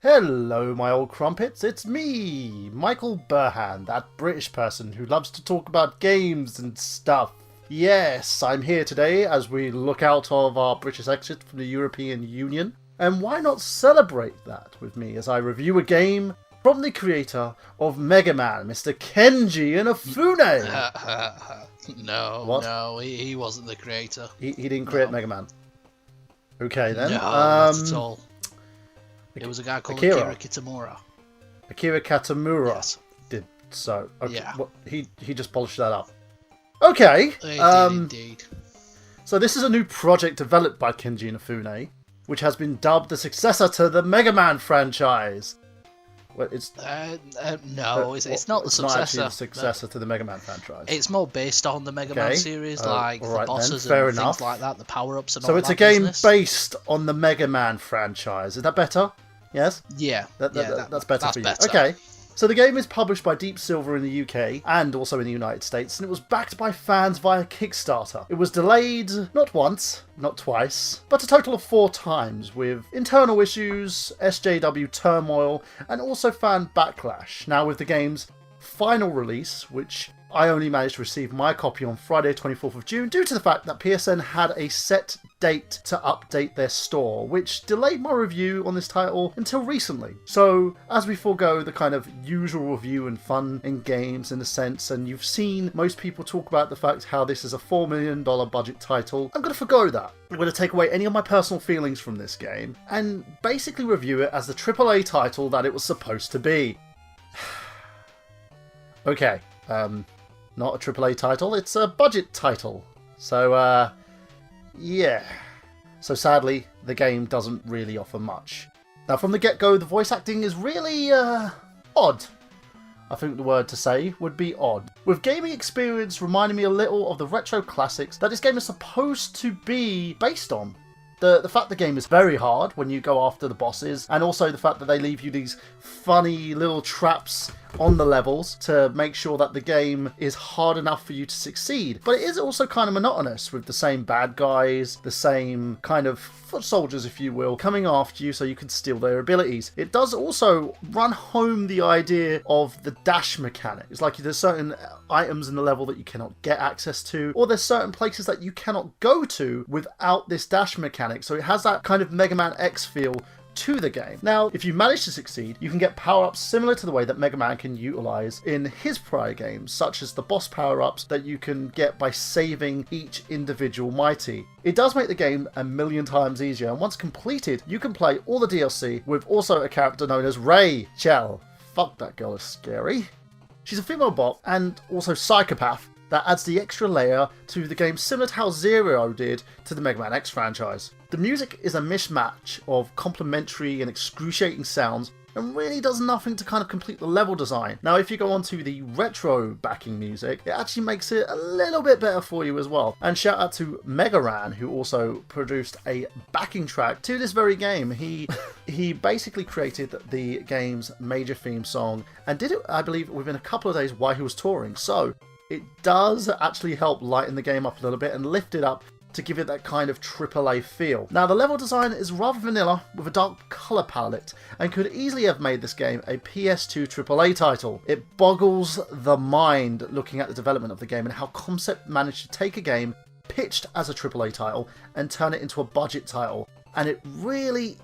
Hello, my old crumpets, it's me, Michael Burhan, that British person who loves to talk about games and stuff. Yes, I'm here today as we look out of our British exit from the European Union. And why not celebrate that with me as I review a game from the creator of Mega Man, Mr. Kenji Inafune. No, he wasn't the creator. He didn't create Mega Man. Okay then. No, not at all. It was a guy called Akira Kitamura. Akira Katamura did so. Okay. Yeah. Well, he just polished that up. Okay. He did indeed. So this is a new project developed by Kenji Inafune, which has been dubbed the successor to the Mega Man franchise. Well, it's no, it's not the successor. Not actually the successor to the Mega Man franchise. It's more based on the Mega Man series, like the bosses then. and things like that, the power-ups and all that. So it's a game based on the Mega Man franchise. Is that better? Yes? Yeah. That's better for you. Okay. So the game is published by Deep Silver in the UK and also in the United States, and it was backed by fans via Kickstarter. It was delayed not once, not twice, but a total of 4 times, with internal issues, SJW turmoil, and also fan backlash. Now with the game's final release, which I only managed to receive my copy on Friday 24th of June due to the fact that PSN had a set date to update their store, which delayed my review on this title until recently. So as we forego the kind of usual review and fun in games in a sense, and you've seen most people talk about the fact how this is a $4 million budget title, I'm going to forgo that. I'm going to take away any of my personal feelings from this game and basically review it as the AAA title that it was supposed to be. Okay, not a AAA title, it's a budget title. So, yeah. So sadly, the game doesn't really offer much. Now, from the get-go, the voice acting is really, odd. I think the word to say would be odd. With gaming experience reminding me a little of the retro classics that this game is supposed to be based on. The fact the game is very hard when you go after the bosses, and also the fact that they leave you these funny little traps on the levels to make sure that the game is hard enough for you to succeed. But it is also kind of monotonous with the same bad guys, the same kind of foot soldiers, if you will, coming after you so you can steal their abilities. It does also run home the idea of the dash mechanic. It's like there's certain items in the level that you cannot get access to, or there's certain places that you cannot go to without this dash mechanic. So it has that kind of Mega Man X feel to the game. Now, if you manage to succeed, you can get power-ups similar to the way that Mega Man can utilize in his prior games, such as the boss power-ups that you can get by saving each individual Mighty. It does make the game a million times easier, and once completed, you can play all the DLC with also a character known as Rachel. Fuck, that girl is scary. She's a female bot and also psychopath that adds the extra layer to the game, similar to how Zero did to the Mega Man X franchise. The music is a mismatch of complementary and excruciating sounds and really does nothing to kind of complete the level design. Now, if you go on to the retro backing music, it actually makes it a little bit better for you as well. And shout out to Megaran, who also produced a backing track to this very game. He basically created the game's major theme song and did it, I believe, within a couple of days while he was touring. So it does actually help lighten the game up a little bit and lift it up to give it that kind of AAA feel. Now, the level design is rather vanilla with a dark colour palette and could easily have made this game a PS2 AAA title. It boggles the mind looking at the development of the game and how Concept managed to take a game pitched as a AAA title and turn it into a budget title. And it really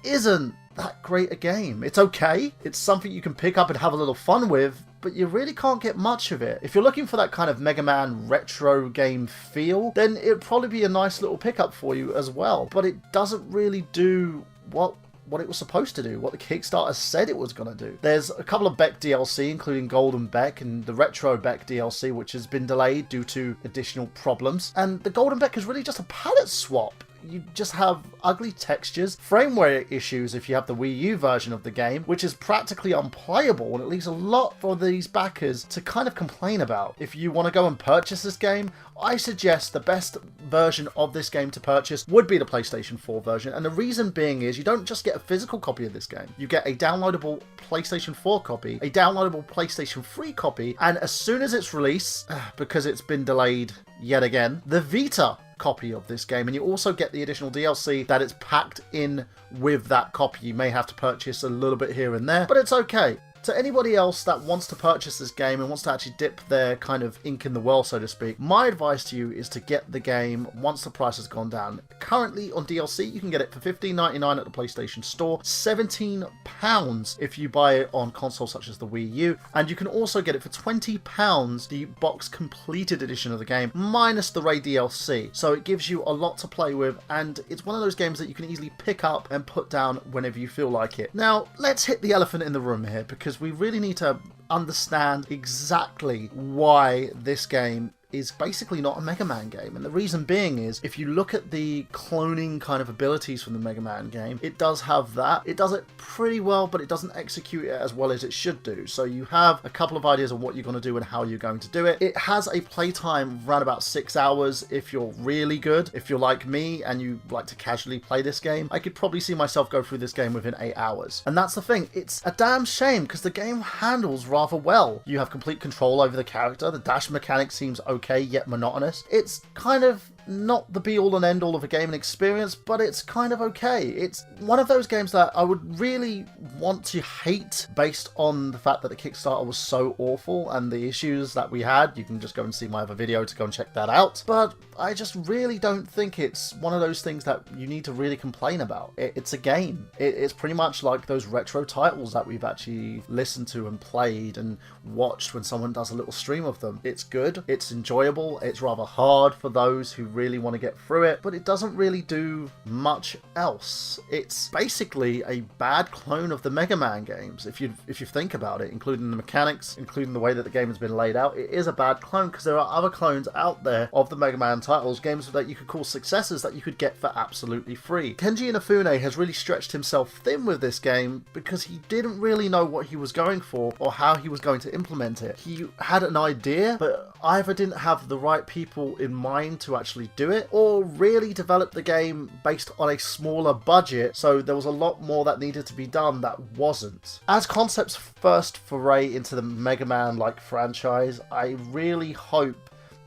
isn't that great a game. It's okay, it's something you can pick up and have a little fun with, but you really can't get much of it. If you're looking for that kind of Mega Man retro game feel, then it'd probably be a nice little pickup for you as well. But it doesn't really do what it was supposed to do, what the Kickstarter said it was going to do. There's a couple of Beck DLC, including Golden Beck and the Retro Beck DLC, which has been delayed due to additional problems. And the Golden Beck is really just a palette swap. You just have ugly textures, frame rate issues if you have the Wii U version of the game, which is practically unplayable, and it leaves a lot for these backers to kind of complain about. If you want to go and purchase this game, I suggest the best version of this game to purchase would be the PlayStation 4 version, and the reason being is you don't just get a physical copy of this game, you get a downloadable PlayStation 4 copy, a downloadable PlayStation 3 copy, and as soon as it's released, because it's been delayed yet again, the Vita copy of this game, and you also get the additional DLC that is packed in with that copy. You may have to purchase a little bit here and there, but it's okay. To anybody else that wants to purchase this game and wants to actually dip their kind of ink in the well, so to speak, my advice to you is to get the game once the price has gone down. Currently on DLC, you can get it for $15.99 at the PlayStation Store, £17 if you buy it on consoles such as the Wii U, and you can also get it for £20, the box completed edition of the game, minus the Raid DLC. So it gives you a lot to play with, and it's one of those games that you can easily pick up and put down whenever you feel like it. Now, let's hit the elephant in the room here, because we really need to understand exactly why this game is basically not a Mega Man game. And the reason being is, if you look at the cloning kind of abilities from the Mega Man game, it does have that. It does it pretty well, but it doesn't execute it as well as it should do. So you have a couple of ideas on what you're going to do and how you're going to do it. It has a playtime around about 6 hours if you're really good. If you're like me and you like to casually play this game, I could probably see myself go through this game within 8 hours. And that's the thing. It's a damn shame because the game handles rather well. You have complete control over the character. The dash mechanic seems okay, yet monotonous. It's kind of not the be-all and end-all of a gaming experience, but it's kind of okay. It's one of those games that I would really want to hate based on the fact that the Kickstarter was so awful and the issues that we had. You can just go and see my other video to go and check that out. But I just really don't think it's one of those things that you need to really complain about. It's a game. It's pretty much like those retro titles that we've actually listened to and played and watched when someone does a little stream of them. It's good. It's enjoyable. It's rather hard for those who really want to get through it, but it doesn't really do much else. It's basically a bad clone of the Mega Man games, if you think about it, including the mechanics, including the way that the game has been laid out. It is a bad clone because there are other clones out there of the Mega Man titles, games that you could call successors that you could get for absolutely free. Kenji Inafune has really stretched himself thin with this game because he didn't really know what he was going for or how he was going to implement it. He had an idea, but either didn't have the right people in mind to actually do it, or really develop the game based on a smaller budget, so there was a lot more that needed to be done that wasn't. As Concept's first foray into the Mega Man like franchise, I really hope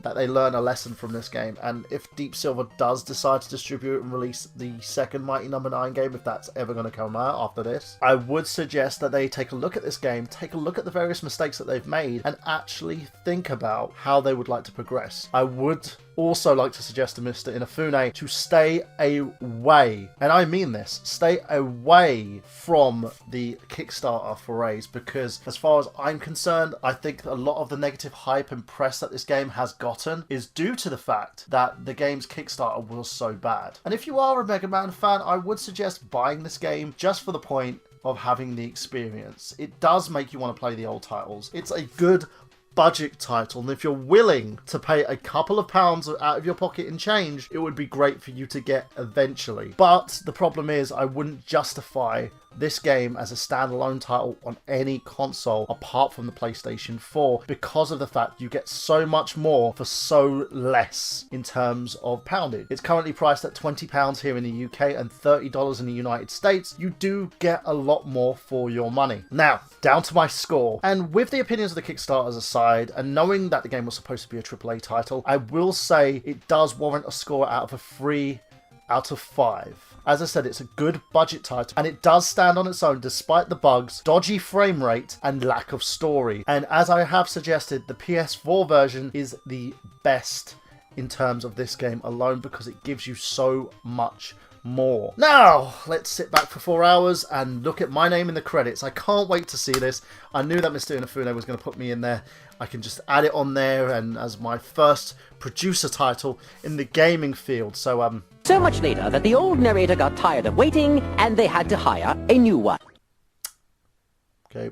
that they learn a lesson from this game, and if Deep Silver does decide to distribute and release the second Mighty No. 9 game, if that's ever going to come out after this, I would suggest that they take a look at this game, take a look at the various mistakes that they've made, and actually think about how they would like to progress. I would also like to suggest to Mr. Inafune to stay away, and I mean this, stay away from the Kickstarter forays, because as far as I'm concerned, I think a lot of the negative hype and press that this game has gotten is due to the fact that the game's Kickstarter was so bad. And if you are a Mega Man fan, I would suggest buying this game just for the point of having the experience. It does make you want to play the old titles. It's a good budget title, and if you're willing to pay a couple of pounds out of your pocket in change, it would be great for you to get eventually. But the problem is, I wouldn't justify this game as a standalone title on any console apart from the PlayStation 4 because of the fact you get so much more for so less in terms of poundage. It's currently priced at £20 here in the UK and $30 in the United States. You do get a lot more for your money. Now, down to my score. And with the opinions of the Kickstarters aside, and knowing that the game was supposed to be a AAA title, I will say it does warrant a score out of a 3 out of 5. As I said, it's a good budget title, and it does stand on its own despite the bugs, dodgy frame rate, and lack of story. And as I have suggested, the PS4 version is the best in terms of this game alone because it gives you so much more. Now, let's sit back for 4 hours and look at my name in the credits. I can't wait to see this. I knew that Mr. Inafune was going to put me in there. I can just add it on there and as my first producer title in the gaming field. So much later that the old narrator got tired of waiting and they had to hire a new one. Okay.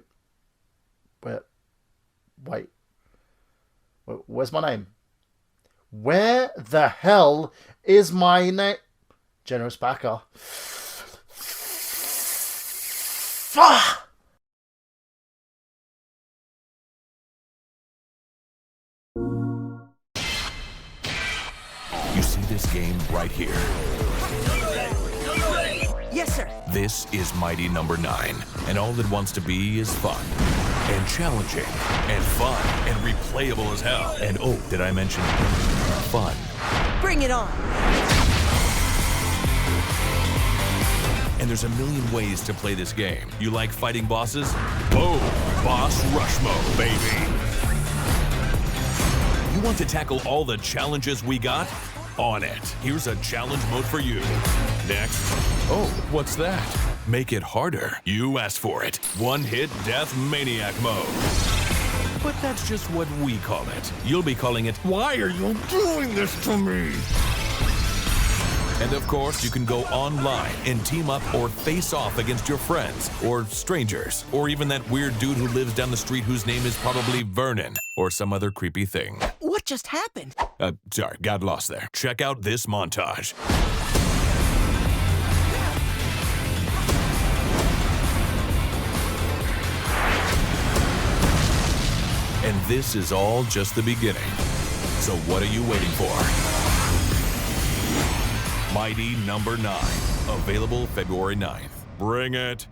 Where's my name? Where the hell is my name? Generous backer. Fuck! You see this game right here? Yes, sir. This is Mighty No. 9, and all it wants to be is fun, and challenging, and fun, and replayable as hell. And oh, did I mention fun? Bring it on. And there's a million ways to play this game. You like fighting bosses? Boom! Boss Rush Mode, baby! You want to tackle all the challenges we got? On it. Here's a challenge mode for you. Next. Oh, what's that? Make it harder. You asked for it. One-hit death maniac mode. But that's just what we call it. You'll be calling it, why are you doing this to me? And of course, you can go online and team up or face off against your friends, or strangers, or even that weird dude who lives down the street whose name is probably Vernon, or some other creepy thing. What just happened? Sorry, got lost there. Check out this montage. And this is all just the beginning. So what are you waiting for? Mighty number 9. Available February 9th. Bring it.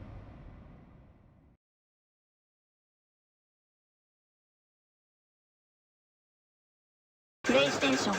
PlayStation